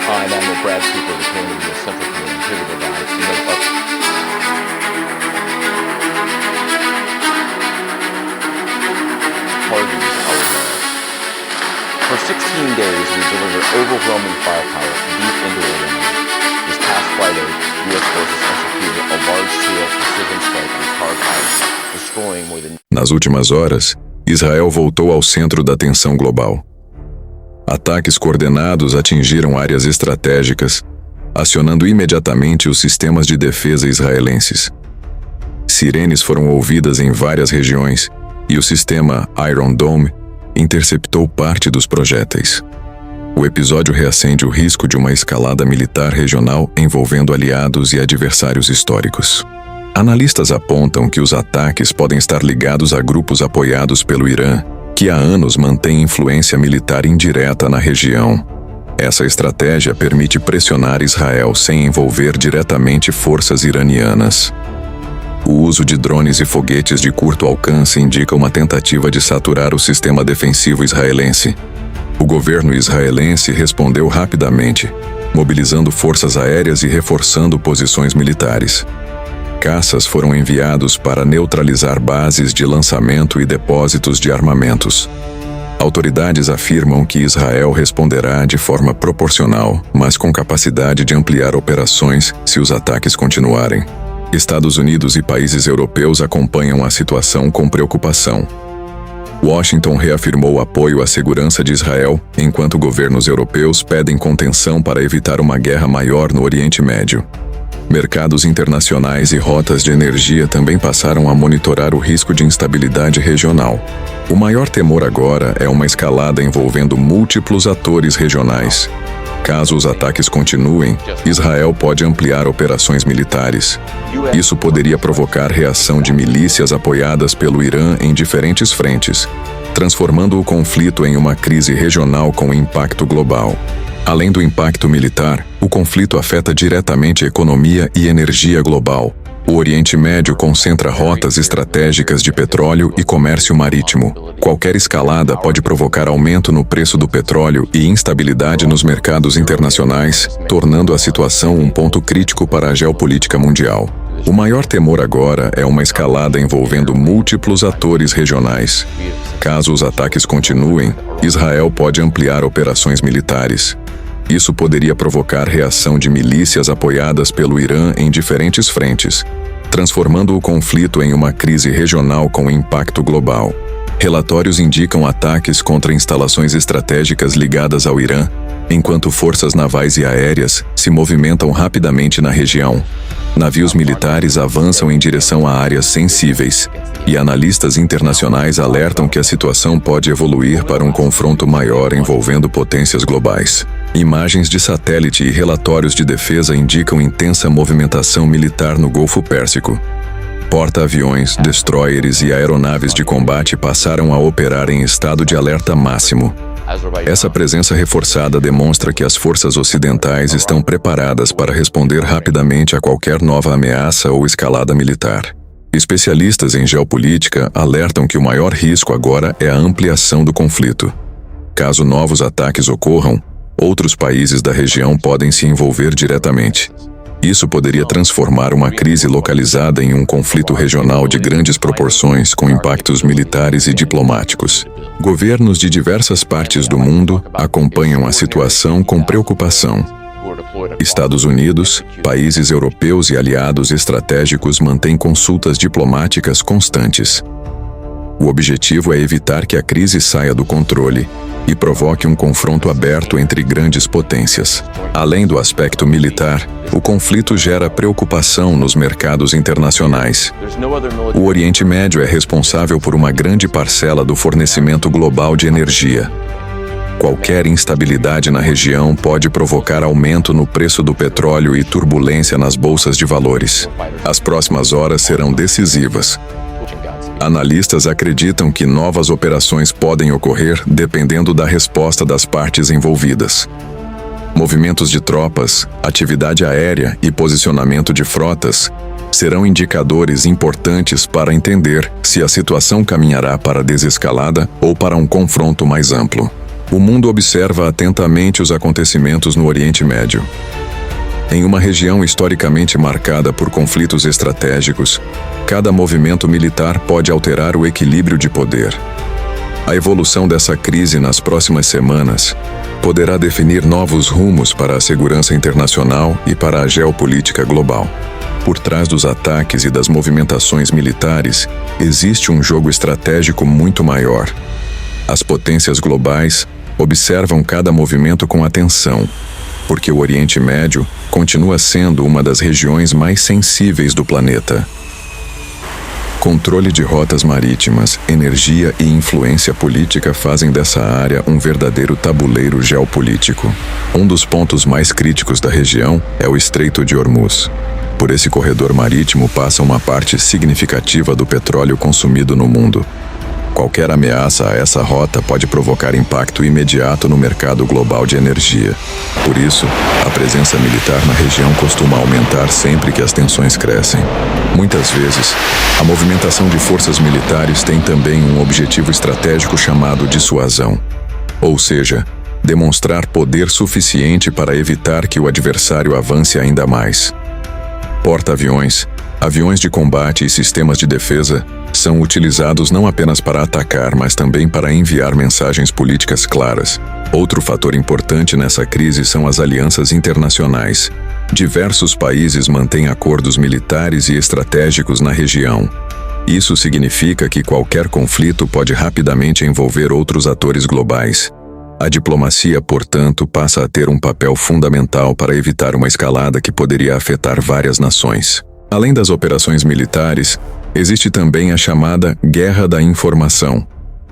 I'm Admiral Brad Cooper, the commander of the Central Command, here to provide targets our land. For 16 days, we delivered overwhelming firepower deep into Iran. This past Friday, U.S. forces executed a large-scale precision strike on Khark Island, destroying more than... Nas últimas horas, Israel voltou ao centro da tensão global. Ataques coordenados atingiram áreas estratégicas, acionando imediatamente os sistemas de defesa israelenses. Sirenes foram ouvidas em várias regiões e o sistema Iron Dome interceptou parte dos projéteis. O episódio reacende o risco de uma escalada militar regional envolvendo aliados e adversários históricos. Analistas apontam que os ataques podem estar ligados a grupos apoiados pelo Irã, que há anos mantém influência militar indireta na região. Essa estratégia permite pressionar Israel sem envolver diretamente forças iranianas. O uso de drones e foguetes de curto alcance indica uma tentativa de saturar o sistema defensivo israelense. O governo israelense respondeu rapidamente, mobilizando forças aéreas e reforçando posições militares. Caças foram enviados para neutralizar bases de lançamento e depósitos de armamentos. Autoridades afirmam que Israel responderá de forma proporcional, mas com capacidade de ampliar operações se os ataques continuarem. Estados Unidos e países europeus acompanham a situação com preocupação. Washington reafirmou apoio à segurança de Israel, enquanto governos europeus pedem contenção para evitar uma guerra maior no Oriente Médio. Mercados internacionais e rotas de energia também passaram a monitorar o risco de instabilidade regional. O maior temor agora é uma escalada envolvendo múltiplos atores regionais. Caso os ataques continuem, Israel pode ampliar operações militares. Isso poderia provocar reação de milícias apoiadas pelo Irã em diferentes frentes, transformando o conflito em uma crise regional com impacto global. Além do impacto militar, o conflito afeta diretamente a economia e energia global. O Oriente Médio concentra rotas estratégicas de petróleo e comércio marítimo. Qualquer escalada pode provocar aumento no preço do petróleo e instabilidade nos mercados internacionais, tornando a situação um ponto crítico para a geopolítica mundial. O maior temor agora é uma escalada envolvendo múltiplos atores regionais. Caso os ataques continuem, Israel pode ampliar operações militares. Isso poderia provocar reação de milícias apoiadas pelo Irã em diferentes frentes, transformando o conflito em uma crise regional com impacto global. Relatórios indicam ataques contra instalações estratégicas ligadas ao Irã, enquanto forças navais e aéreas se movimentam rapidamente na região. Navios militares avançam em direção a áreas sensíveis, e analistas internacionais alertam que a situação pode evoluir para um confronto maior envolvendo potências globais. Imagens de satélite e relatórios de defesa indicam intensa movimentação militar no Golfo Pérsico. Porta-aviões, destroyers e aeronaves de combate passaram a operar em estado de alerta máximo. Essa presença reforçada demonstra que as forças ocidentais estão preparadas para responder rapidamente a qualquer nova ameaça ou escalada militar. Especialistas em geopolítica alertam que o maior risco agora é a ampliação do conflito. Caso novos ataques ocorram, outros países da região podem se envolver diretamente. Isso poderia transformar uma crise localizada em um conflito regional de grandes proporções com impactos militares e diplomáticos. Governos de diversas partes do mundo acompanham a situação com preocupação. Estados Unidos, países europeus e aliados estratégicos mantêm consultas diplomáticas constantes. O objetivo é evitar que a crise saia do controle e provoque um confronto aberto entre grandes potências. Além do aspecto militar, o conflito gera preocupação nos mercados internacionais. O Oriente Médio é responsável por uma grande parcela do fornecimento global de energia. Qualquer instabilidade na região pode provocar aumento no preço do petróleo e turbulência nas bolsas de valores. As próximas horas serão decisivas. Analistas acreditam que novas operações podem ocorrer dependendo da resposta das partes envolvidas. Movimentos de tropas, atividade aérea e posicionamento de frotas serão indicadores importantes para entender se a situação caminhará para desescalada ou para um confronto mais amplo. O mundo observa atentamente os acontecimentos no Oriente Médio. Em uma região historicamente marcada por conflitos estratégicos, cada movimento militar pode alterar o equilíbrio de poder. A evolução dessa crise nas próximas semanas poderá definir novos rumos para a segurança internacional e para a geopolítica global. Por trás dos ataques e das movimentações militares, existe um jogo estratégico muito maior. As potências globais observam cada movimento com atenção, porque o Oriente Médio continua sendo uma das regiões mais sensíveis do planeta. Controle de rotas marítimas, energia e influência política fazem dessa área um verdadeiro tabuleiro geopolítico. Um dos pontos mais críticos da região é o Estreito de Hormuz. Por esse corredor marítimo passa uma parte significativa do petróleo consumido no mundo. Qualquer ameaça a essa rota pode provocar impacto imediato no mercado global de energia. Por isso, a presença militar na região costuma aumentar sempre que as tensões crescem. Muitas vezes, a movimentação de forças militares tem também um objetivo estratégico chamado dissuasão, ou seja, demonstrar poder suficiente para evitar que o adversário avance ainda mais. Porta-aviões, aviões de combate e sistemas de defesa são utilizados não apenas para atacar, mas também para enviar mensagens políticas claras. Outro fator importante nessa crise são as alianças internacionais. Diversos países mantêm acordos militares e estratégicos na região. Isso significa que qualquer conflito pode rapidamente envolver outros atores globais. A diplomacia, portanto, passa a ter um papel fundamental para evitar uma escalada que poderia afetar várias nações. Além das operações militares, existe também a chamada Guerra da Informação.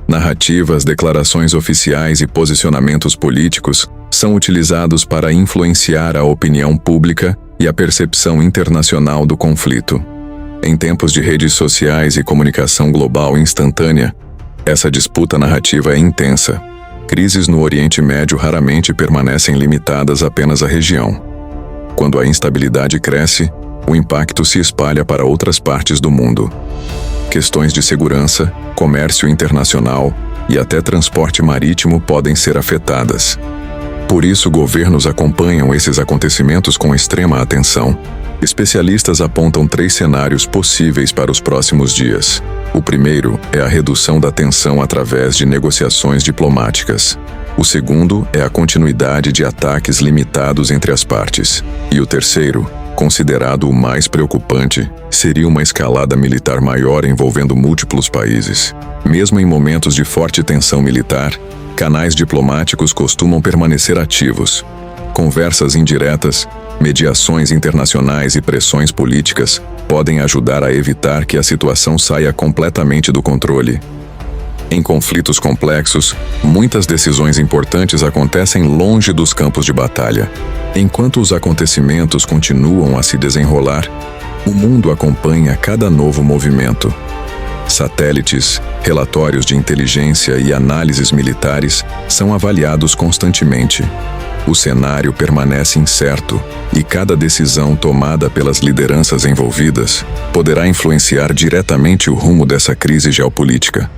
Narrativas, declarações oficiais e posicionamentos políticos são utilizados para influenciar a opinião pública e a percepção internacional do conflito. Em tempos de redes sociais e comunicação global instantânea, essa disputa narrativa é intensa. Crises no Oriente Médio raramente permanecem limitadas apenas à região. Quando a instabilidade cresce, o impacto se espalha para outras partes do mundo. Questões de segurança, comércio internacional e até transporte marítimo podem ser afetadas. Por isso, governos acompanham esses acontecimentos com extrema atenção. Especialistas apontam 3 cenários possíveis para os próximos dias. O primeiro é a redução da tensão através de negociações diplomáticas. O segundo é a continuidade de ataques limitados entre as partes. E o terceiro, considerado o mais preocupante, seria uma escalada militar maior envolvendo múltiplos países. Mesmo em momentos de forte tensão militar, canais diplomáticos costumam permanecer ativos. Conversas indiretas, mediações internacionais e pressões políticas podem ajudar a evitar que a situação saia completamente do controle. Em conflitos complexos, muitas decisões importantes acontecem longe dos campos de batalha. Enquanto os acontecimentos continuam a se desenrolar, o mundo acompanha cada novo movimento. Satélites, relatórios de inteligência e análises militares são avaliados constantemente. O cenário permanece incerto e cada decisão tomada pelas lideranças envolvidas poderá influenciar diretamente o rumo dessa crise geopolítica.